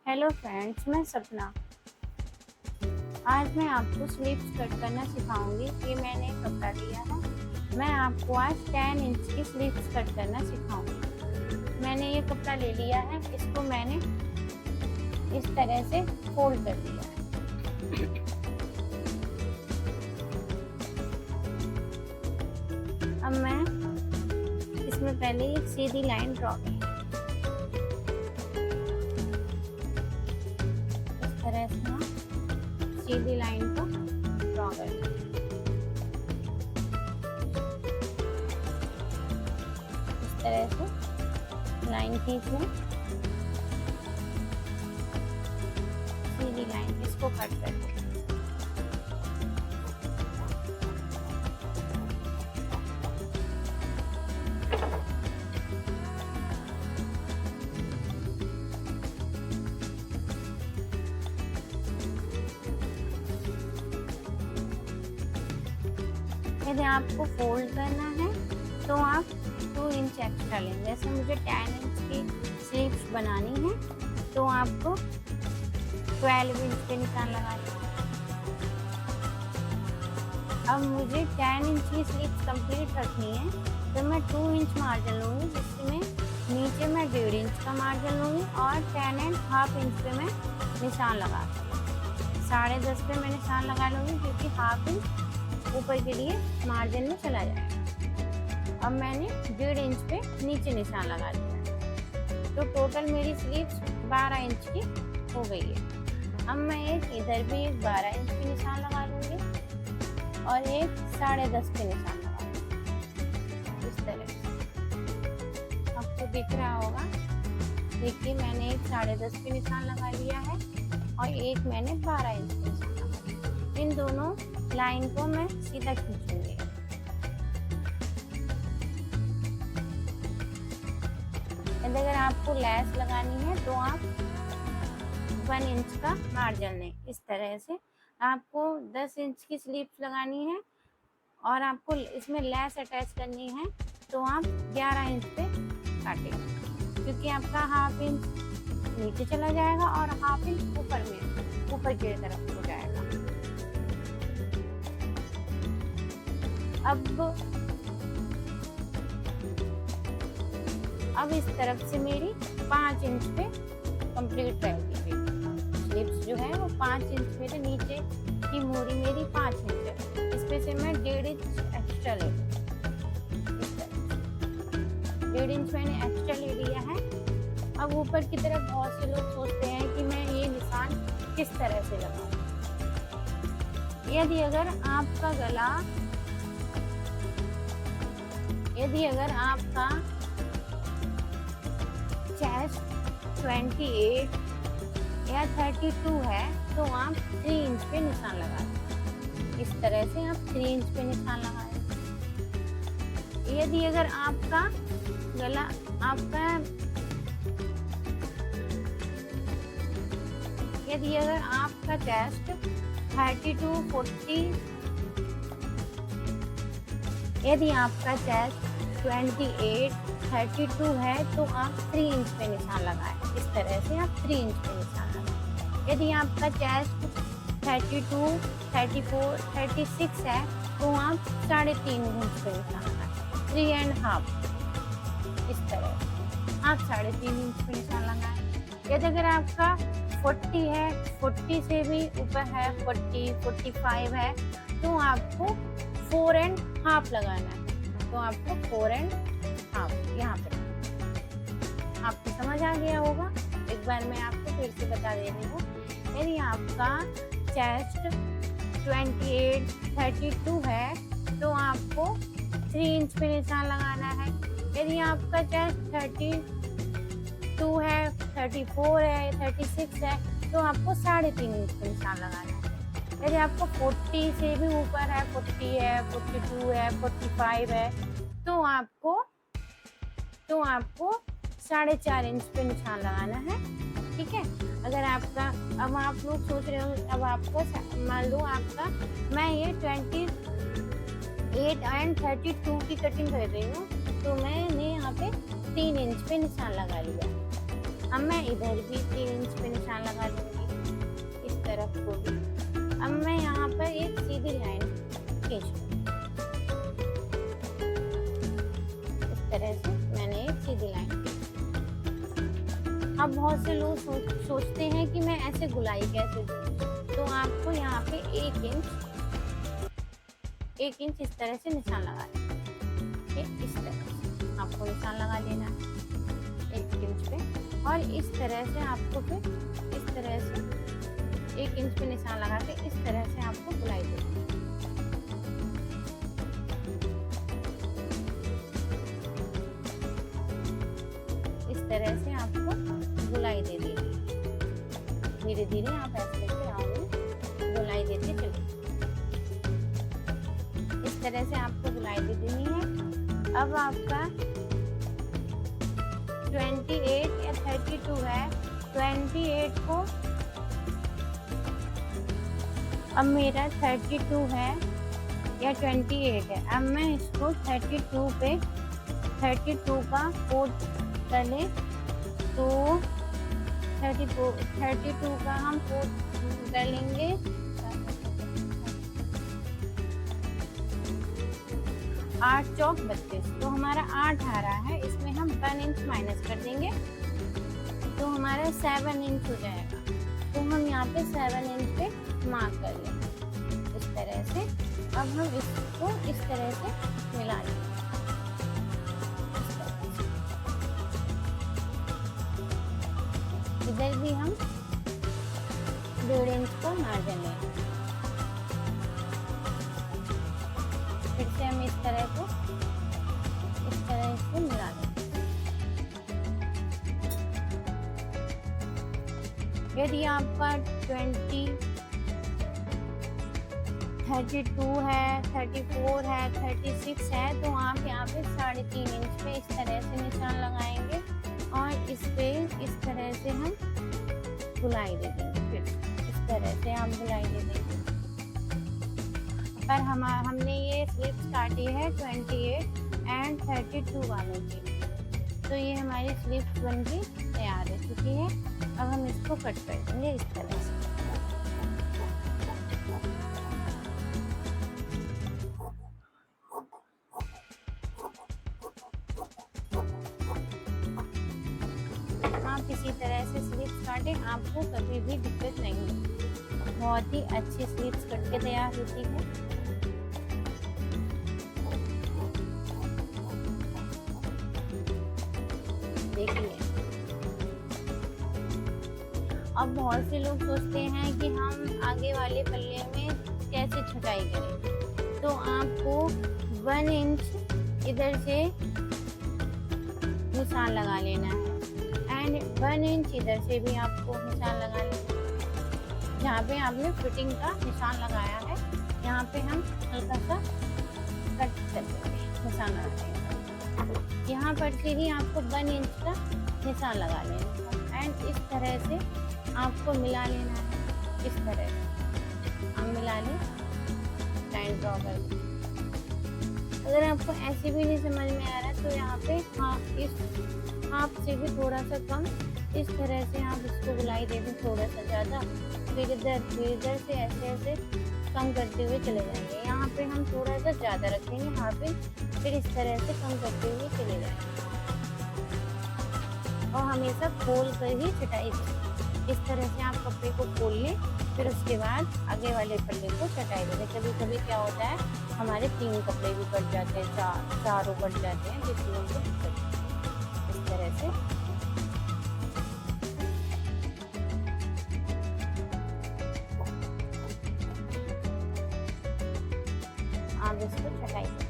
Hello friends, मैं सपना। आज मैं आपको स्लीव्स कट करना सिखाऊंगी। ये मैंने कपड़ा लिया है। मैं आपको आज 10 इंच की स्लीव्स कट करना सिखाऊंगी। मैंने ये कपड़ा ले लिया है, इसको मैंने इस तरह से फोल्ड कर दिया है। अब मैं इसमें पहले एक सीधी लाइन ड्रॉ करूंगी। इस तरह से हम सीधी लाइन को ड्रॉ करें। इस तरह से लाइन खींच लें, सीधी लाइन, इसको कट कर दें। यदि आपको फोल्ड करना है तो आप 2 इंच एक्स्ट्रा लें। जैसे मुझे 10 इंच की स्लीव्स बनानी है तो आपको 12 इंच के निशान लगाने हैं। अब मुझे 10 इंच की स्लीव्स कंप्लीट रखनी है तो मैं 2 इंच मार्जिन लूँगी, जिसमें नीचे मैं 1.5 इंच का मार्जिन लूँगी और 10.5 इंच पे मैं निशान लगा दूँगी। 10.5 पे मैं निशान लगा लूँगी क्योंकि 1/2 इंच ऊपर के लिए मार्जिन में चला जाए। अब मैंने 1.5 इंच पे नीचे निशान लगा दिया है, तो टोटल मेरी स्लीव्स 12 इंच की हो गई है। अब मैं इधर भी एक 12 इंच की निशान लगा लूँगी और एक 10.5 के निशान लगा लूँगी। इस तरह से आपको दिख रहा होगा। देखिए, मैंने एक 10.5 के निशान लगा लिया है और एक मैंने 12 इंच के निशान लगा लिया। इन दोनों लाइन को मैं सीधा खींचूंगी। अगर आपको लैस लगानी है तो आप 1 इंच का मार्जिन लें। इस तरह से आपको 10 इंच की स्लीव्स लगानी है और आपको इसमें लैस अटैच करनी है तो आप 11 इंच पे काटेंगे, क्योंकि आपका 1/2 इंच नीचे चला जाएगा और 1/2 इंच ऊपर की तरफ हो जाएगा। अब इस तरफ से मेरी 5 इंच पे कंप्लीट रहेगी। स्लीव्स जो है वो 5 इंच मेरे नीचे की मोरी मेरी 5 इंच है। इसमें से मैं 1.5 इंच एक्स्ट्रा ले लूँ। 1.5 इंच मैंने एक्स्ट्रा ले लिया है। अब ऊपर की तरफ बहुत से लोग सोचते हैं कि मैं ये निशान किस तरह से लगाऊं। यदि अगर आपका चेस्ट 28 या 32 है तो आप 3 इंच पे निशान लगाएं। इस तरह से आप 3 इंच पे निशान लगाएं। यदि अगर आपका चेस्ट 32 40, यदि आपका चेस्ट 28 32 है तो आप 3 इंच पे निशान लगाएं। इस तरह से आप 3 इंच पे निशान लगाएं। यदि आपका चेस्ट 32 34 36 है तो आप 3.5 इंच पे निशान लगाएं। 3.5, इस तरह से आप 3.5 इंच पे निशान लगाएं। यदि अगर आपका 40 है, 40 से भी ऊपर है, 40 45 है तो आपको 4.5 लगाना है। तो आपको 4.5 यहाँ पे। आपको समझ आ गया होगा। एक बार मैं आपको फिर से बता दे रही हूँ। यदि आपका चेस्ट 28 32 है तो आपको 3 इंच पे निशान लगाना है। यदि आपका चेस्ट 32 है, 34 है, 36 है तो आपको 3.5 इंच पे निशान लगाना है। यदि आपको 40 से भी ऊपर है, 40 है, 42 है, 45 है तो आपको 4.5 इंच पे निशान लगाना है। ठीक है। अगर आपका, अब आप लोग सोच रहे हो, अब आपको मान लो मैं ये 28 एंड 32 की कटिंग कर रही हूँ तो मैंने यहाँ पे 3 इंच पे निशान लगा लिया। अब मैं इधर भी 3 इंच पे निशान लगा दूंगी, इस तरफ को भी। अब मैं यहाँ पर एक सीधी लाइन खींच लूँ, इस तरह से मैंने एक सीधी लाइन खींची। अब बहुत से लोग सोचते हैं कि मैं ऐसे गुलाई कैसे दूँ, तो आपको यहाँ पे 1 इंच इस तरह से निशान लगा लेना, इस तरह से आपको निशान लगा लेना 1 इंच पे, और इस तरह से आपको फिर इस तरह से 1 इंच पे निशान लगा के इस तरह से आपको गुलाई देनी है। इस तरह से आपको गुलाई दे देनी है। धीरे धीरे आप ऐसे करके आओगे, गुलाई देते चलिए। इस तरह से आपको गुलाई दे देनी है। अब आपका 28 या 32 है, 28 को, अब मेरा 32 है या 28 है, अब मैं इसको 32 पे 32 का 4 डाले तो 32 का हम 4 डालेंगे, 8 चौक 32, तो हमारा 8 आ रहा है। इसमें हम 1 इंच माइनस कर देंगे तो हमारा 7 इंच हो जाएगा। तो हम यहाँ पे 7 इंच पे मार्क कर लेंगे इस तरह से। अब हम इसको इस तरह से मिला लेंगे, इधर भी हम 1.5 इंच का मार्जिन लेंगे। फिर से हम इस तरह से मिला देंगे। यदि आपका 32 है, 34 है, 36 है, तो आप यहाँ पे 3.5 इंच पे इस तरह से निशान लगाएंगे और इस पे इस तरह से हम गुलाई दे देंगे। फिर इस तरह से आप गुलाई दे देंगे। पर हमने ये स्लिप्स काटी है 28 एंड 32 वालों की, तो ये हमारी स्लिप्स बन के तैयार हो चुकी है। अब हम इसको कट कर देंगे इस तरह से। आप इसी तरह से स्लिप्स काटें, आपको कभी भी दिक्कत नहीं होगी। बहुत ही अच्छी स्लिप्स कट के तैयार होती है। देखिए, अब बहुत से लोग सोचते हैं कि हम आगे वाले पल्ले में कैसे छटाई करें, तो आपको 1 इंच इधर से निशान लगा लेना है एंड 1 इंच इधर से भी आपको निशान लगा लेना है। जहाँ पे आपने फिटिंग का निशान लगाया है, यहाँ पे हम हल्का सा कट कर देंगे, निशान लगा देंगे। यहाँ पर से ही आपको 1 इंच का निशान लगा लेना है एंड इस तरह से आपको मिला लेना है। इस तरह से हम मिला लें, लाइन ड्रॉ कर दें। अगर आपको ऐसे भी नहीं समझ में आ रहा तो यहाँ पे इस हाफ से भी थोड़ा सा कम इस तरह से आप इसको गुलाई दे दें, थोड़ा सा ज़्यादा, फिर इधर से ऐसे कम करते हुए चले जाएंगे। यहाँ पे हम थोड़ा सा ज़्यादा रखेंगे यहाँ पे, फिर इस तरह से कम करते हुए चले जाएंगे और हमेशा खोल कर ही छटाई दें। इस तरह से आप कपड़े को खोल लें, फिर उसके बाद आगे वाले पल्ले को छटाई दें। कभी कभी क्या होता है, हमारे 3 कपड़े भी कट जाते हैं, चारों कट जाते हैं, जिस लोगों को दिक्कत है। इस तरह से आप इसको छटाई दें।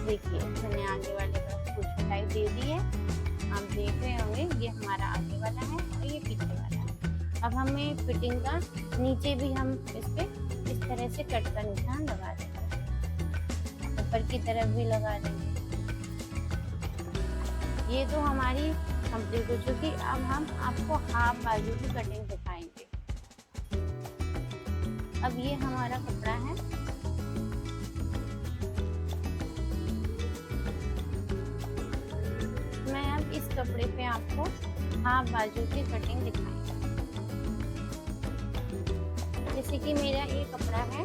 देखिए, मैंने आगे वाले का कुछ छटाई दे दी है। आप देख रहे होंगे, ये हमारा आगे वाला है और ये पीछे वाला है। अब हमें फिटिंग का नीचे भी हम इस पे इस तरह से कट का निशान लगा देंगे, ऊपर की तरफ भी लगा देंगे। ये तो हमारी कंप्लीट हो चुकी। अब हम आपको हाफ बाजू की कटिंग दिखाएंगे। अब ये हमारा कपड़ा है, मैं अब इस कपड़े पे आपको हाफ बाजू की कटिंग दिखाऊंगी। जैसे कि मेरा ये कपड़ा है,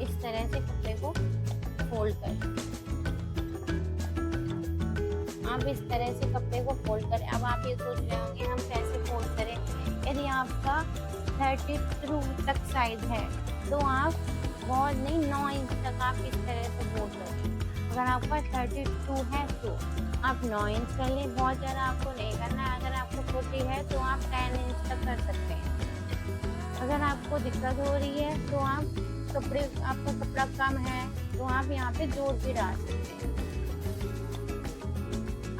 इस तरह से कपड़े को फोल्ड करें। आप इस तरह से कपड़े को फोल्ड करें। अब आप ये सोच रहे होंगे हम कैसे फोल्ड करें। यदि आपका 32 तक साइज है तो आप बहुत नहीं 9 इंच तक आप इस तरह से फोल्ड करें। अगर आपका 32 है तो आप 9 इंच कर लें, बहुत ज़्यादा आपको नहीं करना है। अगर आपको 40 है तो आप 10 इंच तक कर सकते हैं। अगर आपको दिक्कत हो रही है तो आप आपका कपड़ा कम है तो आप यहाँ पे जोड़ भी डाल सकते हैं।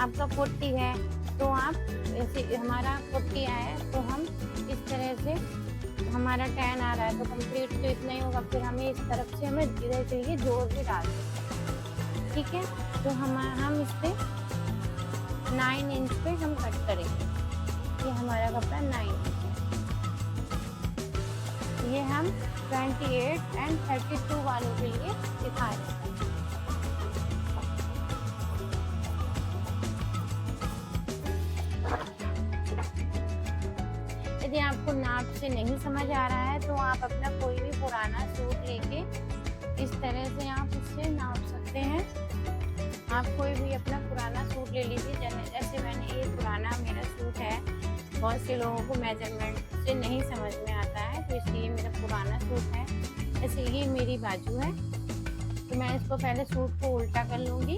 आपका 40 है तो आप ऐसे, हमारा 40 आया है तो हम इस तरह से, हमारा 10 आ रहा है तो कंप्लीट तो इतना ही होगा, फिर हमें इस तरफ से हमें इधर के लिए जोड़ भी डाल सकते हैं। ठीक है, तो हम इस पे 9 इंच पे हम कट करेंगे। ये हमारा कपड़ा 9 इंच है। ये हम 28 एंड 32 वालों के लिए दिखा रहे हैं। यदि आपको नाप से नहीं समझ आ रहा है तो आप अपना कोई भी पुराना सूट लेके इस तरह से आप उससे नाप सकते हैं। आप कोई भी अपना पुराना सूट ले लीजिए। जैसे मैंने ये पुराना मेरा सूट है, बहुत से लोगों को मेजरमेंट से नहीं समझ में आता है तो इसलिए मेरा पुराना सूट है। जैसे ये मेरी बाजू है तो मैं इसको पहले सूट को उल्टा कर लूँगी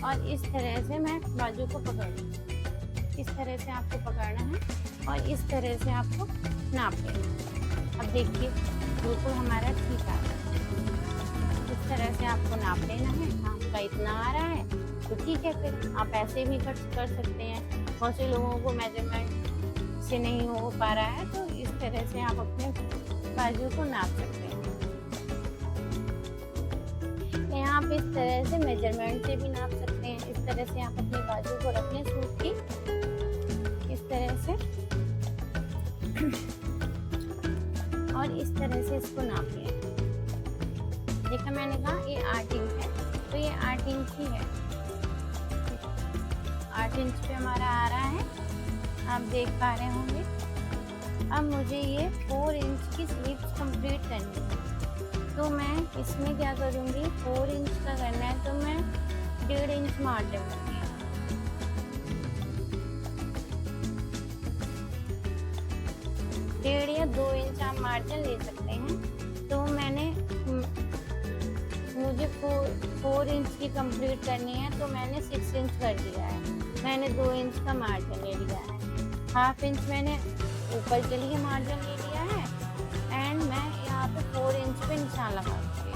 और इस तरह से मैं बाजू को पकड़ लूँगी। इस तरह से आपको पकड़ना है और इस तरह से आपको नाप लेना। अब देखिए बिल्कुल हमारा ठीक आ रहा है। इस तरह से आपको नाप लेना है। आपका इतना आ रहा है तो ठीक है, फिर आप ऐसे भी कट कर सकते हैं। बहुत से लोगों को मेजरमेंट से नहीं हो पा रहा है तो इस तरह से आप अपने बाजू को नाप सकते हैं। यहाँ आप इस तरह से मेजरमेंट से भी नाप सकते हैं। इस तरह से आप अपनी बाजू को रख लें सूट की, इस तरह से और इस तरह से इसको नाप लिया। देखा मैंने कहा ये 8 इंच है तो ये 8 इंच ही है। 8 इंच पे हमारा आ रहा है, आप देख पा रहे होंगे। अब मुझे ये 4 इंच की स्लीव्स कंप्लीट करनी है तो मैं इसमें क्या करूँगी, 4 इंच का करना है तो मैं 1.5 इंच मार्जिन लूँगी। 1.5 या 2 इंच आप मार्जिन ले सकते हैं। तो मुझे 4 इंच की कंप्लीट करनी है तो मैंने 6 इंच कर दिया है। मैंने 2 इंच का मार्जिन ले लिया है। हाफ इंच मैंने ऊपर के लिए मार्जिन ले लिया है एंड मैं यहाँ पे 4 इंच पे निशान लगा दूँगी।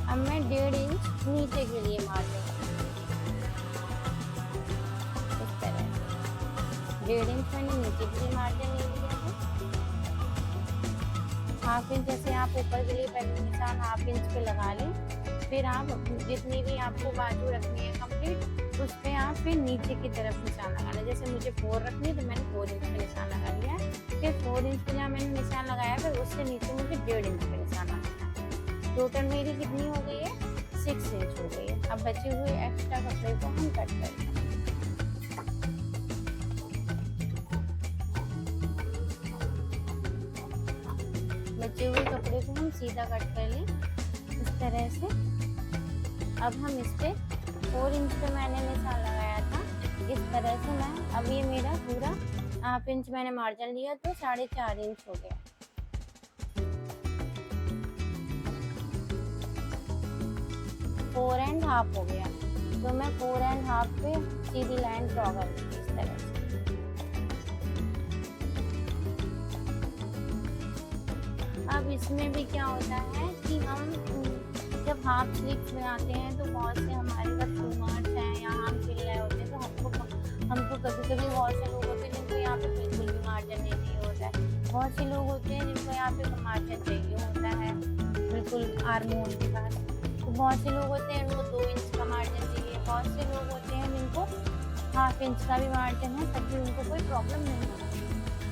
अब मैं 1.5 इंच नीचे के लिए मार्जिन, इस तरह से 1.5 इंच मैंने नीचे के लिए मार्जिन ले लिया है। हाफ इंच जैसे आप ऊपर के लिए पहले निशान हाफ इंच पे लगा लें, फिर आप जितनी भी आपको बाजू रखनी है कंप्लीट उस पर आप फिर नीचे की तरफ निशान लगा लें। जैसे मुझे 4 रखनी है तो मैंने 4 इंच पे निशान लगा लिया है। फिर 4 इंच पे जहाँ मैंने निशान लगाया फिर उससे नीचे मुझे 1.5 इंच पे निशान लगाना है। टोटल मेरी कितनी हो गई है, 6 इंच हो गई है। अब बचे हुए एक्स्ट्रा कपड़े को हम कट करेंगे। बचे हुए कपड़े को हम सीधा कट कर लें इस तरह से। अब हम इस पे 4 इंच पे मैंने निशान लगाया था, इस तरह से मैं, अब ये मेरा पूरा हाफ इंच मैंने मार्जिन लिया तो 4.5 इंच हो गया। फोर एंड हाफ हो गया तो मैं 4 एंड हाफ पे सीधी लाइन ड्रॉ कर लूँगी इस तरह से। अब इसमें भी क्या होता है कि हम जब हाफ स्लीव्स बनाते हैं तो बहुत से हमारे कस्टमर्स हैं या हम सिल रहे होते हैं तो हमको कभी कभी बहुत से लोग होते हैं जिनको यहाँ पे बिल्कुल भी मार्जिन नहीं होता है। बहुत से लोग होते हैं जिनको यहाँ पे मार्जिन चाहिए होता है बिल्कुल आर्म होल के पास। तो बहुत से लोग होते हैं उनको 2 इंच का मार्जिन चाहिए हाफ इंच का भी मार्जिन है तब भी उनको कोई प्रॉब्लम नहीं होगा।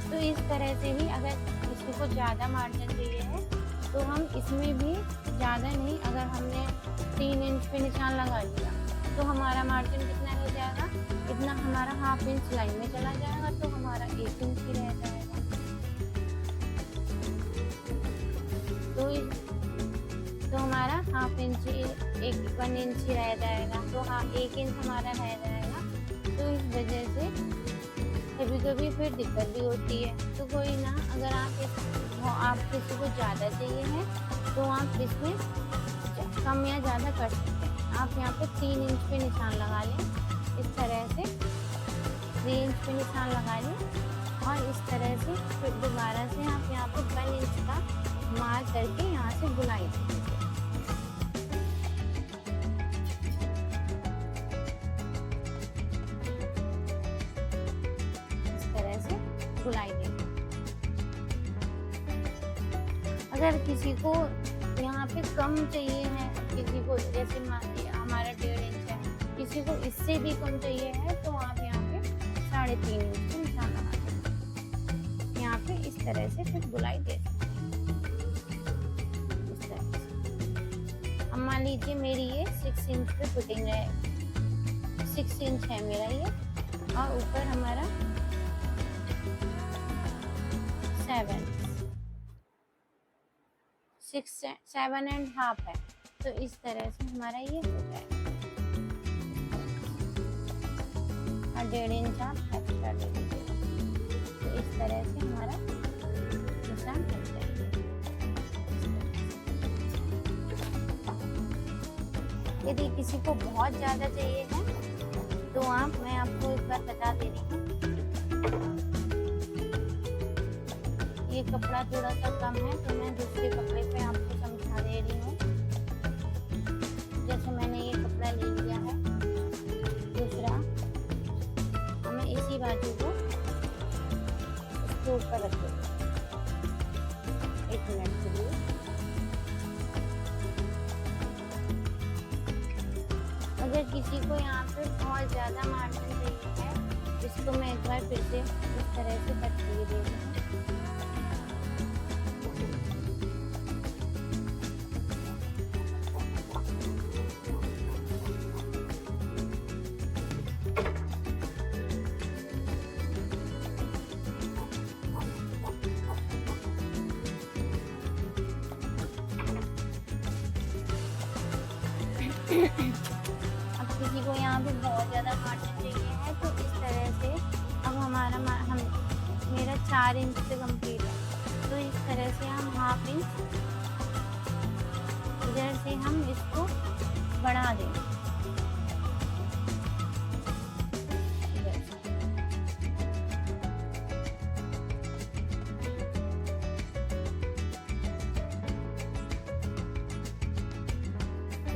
तो इस तरह से ही अगर किसी को ज़्यादा मार्जिन चाहिए है तो हम इसमें भी ज़्यादा नहीं, अगर हमने 3 इंच पे निशान लगा दिया तो हमारा मार्जिन कितना रह जाएगा, इतना हमारा हाफ इंच लाइन में चला जाएगा तो हमारा 1 इंच ही रह जाएगा। तो हमारा हाफ इंच 1 इंच ही रह जाएगा, तो हाँ 1 इंच हमारा रह जाएगा। तो इस वजह से कभी कभी फिर दिक्कत भी होती है। तो कोई ना, अगर आप किसी को ज़्यादा चाहिए है तो आप इसमें कम या ज़्यादा कर सकते हैं। आप यहाँ पे 3 इंच पे निशान लगा लें, इस तरह से 3 इंच पे निशान लगा लें और इस तरह से फिर दोबारा से आप यहाँ पे 1 इंच का मार्क करके यहाँ से बुनाई दें। इस तरह से बुनाई दें। अगर किसी को यहाँ पे कम चाहिए है, किसी को जैसे हमारा 1.5 इंच है, किसी को इससे भी कम चाहिए है तो आप यहाँ पे 3.5 इंच का निशान लगा दें। यहाँ पे इस तरह से फिर बुनाई दे सकते हैं। इस तरह से अब मान लीजिए मेरी ये 6 इंच पे फिटिंग है, 6 इंच है मेरा ये, और ऊपर हमारा 7.5 है, तो इस तरह से हमारा ये हो जाएगा। और 1.5 इंच आप एक्स्ट्रा दे दीजिएगा, तो इस तरह से हमारा निशान हो जाएगा। यदि किसी को बहुत ज़्यादा चाहिए है तो मैं आपको एक बार बता दे रही हूँ, ये कपड़ा थोड़ा सा कम है तो मैं दूसरे कपड़े पे आपको समझा दे रही हूँ। जैसे मैंने ये कपड़ा ले लिया है दूसरा, हमें इसी बाजू को इसके ऊपर रख देंगे 1 मिनट के लिए। अगर किसी को यहाँ पे बहुत ज़्यादा मार्जिन चाहिए है, इसको मैं एक बार फिर से इस तरह से कट करके दे रही हूँ। अब किसी को यहाँ पे बहुत ज़्यादा मार्जिन चाहिए है तो इस तरह से अब मेरा 4 इंच से कंप्लीट है, तो इस तरह से हम हाफ इंच इधर से हम इसको बढ़ा देंगे।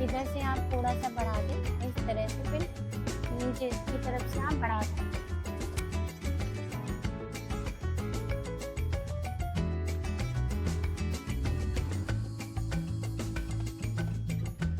इधर से आप थोड़ा सा बढ़ा दें, इस तरह से फिर नीचे की तरफ से आप बढ़ा सकते हैं।